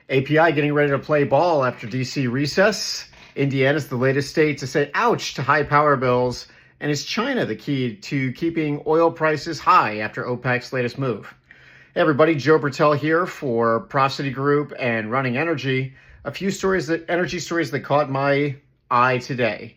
API getting ready to play ball after DC recess. Indiana's the latest state to say ouch to high power bills. And is China the key to keeping oil prices high after OPEC's latest move? Hey everybody, Joe Bertel here for Prosody Group and Running Energy. A few energy stories that caught my eye today.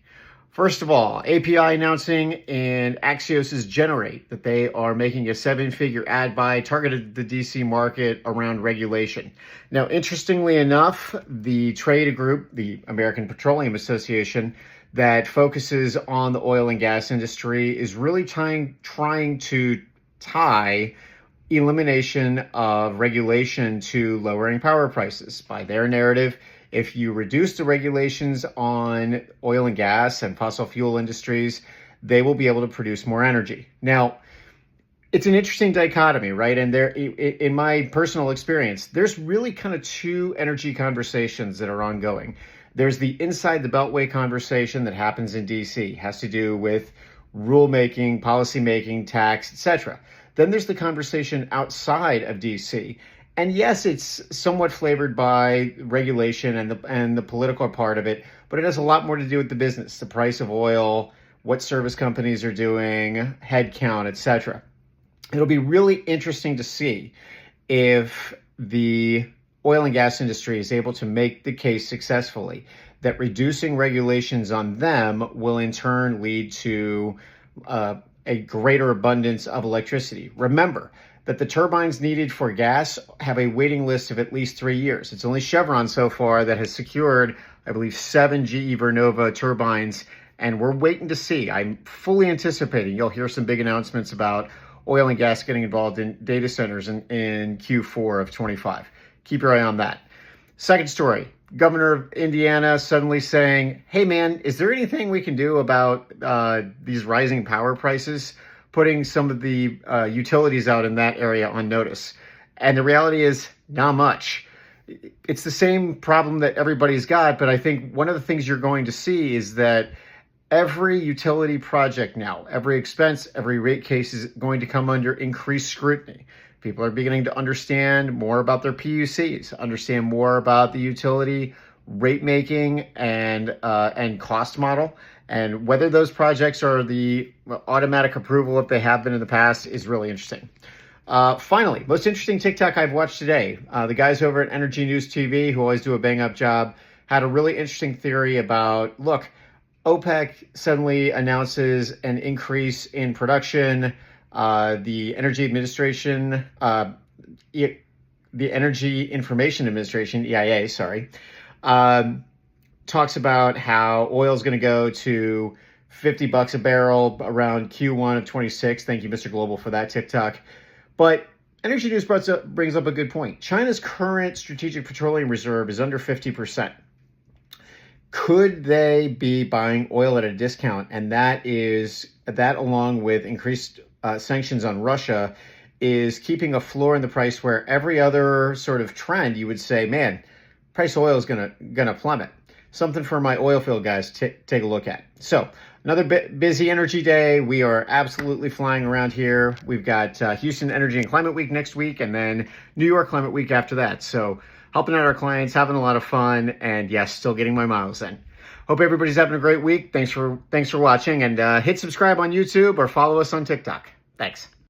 First of all, API announcing in Axios's Generate that they are making a 7-figure ad buy targeted at the DC market around regulation. Now, interestingly enough, the trade group, the American Petroleum Association, that focuses on the oil and gas industry is really trying to tie elimination of regulation to lowering power prices. By their narrative, if you reduce the regulations on oil and gas and fossil fuel industries, they will be able to produce more energy. Now, it's an interesting dichotomy, right? And there, in my personal experience, there's really kind of two energy conversations that are ongoing. There's the inside the Beltway conversation that happens in DC, has to do with rulemaking, policymaking, tax, etc. Then there's the conversation outside of DC. And yes, it's somewhat flavored by regulation and the political part of it, but it has a lot more to do with the business, the price of oil, what service companies are doing, headcount, etc. It'll be really interesting to see if the oil and gas industry is able to make the case successfully that reducing regulations on them will in turn lead to a greater abundance of electricity. Remember that the turbines needed for gas have a waiting list of at least 3 years. It's only Chevron so far that has secured, I believe, 7 GE Vernova turbines, and we're waiting to see. I'm fully anticipating you'll hear some big announcements about oil and gas getting involved in data centers in Q4 of 25. Keep your eye on that. Second story, Governor of Indiana suddenly saying, hey man, is there anything we can do about these rising power prices? Putting some of the utilities out in that area on notice. And the reality is not much. It's the same problem that everybody's got, but I think one of the things you're going to see is that every utility project now, every expense, every rate case is going to come under increased scrutiny. People are beginning to understand more about their PUCs, understand more about the utility rate making and cost model. And whether those projects are the automatic approval that they have been in the past is really interesting. Finally, most interesting TikTok I've watched today. The guys over at Energy News TV, who always do a bang-up job, had a really interesting theory about, look, OPEC suddenly announces an increase in production. The Energy Administration, the Energy Information Administration, EIA, talks about how oil is going to go to $50 a barrel around Q1 of 26. Thank you, Mr. Global, for that TikTok. But Energy News brings up a good point. China's current strategic petroleum reserve is under 50%. Could they be buying oil at a discount? And that along with increased sanctions on Russia is keeping a floor in the price where every other sort of trend you would say, man, price of oil is gonna plummet. Something for my oil field guys to take a look at. So another busy energy day. We are absolutely flying around here. We've got Houston Energy and Climate Week next week, and then New York Climate Week after that. So helping out our clients, having a lot of fun, and yes, still getting my miles in. Hope everybody's having a great week. Thanks for watching, and hit subscribe on YouTube or follow us on TikTok. Thanks.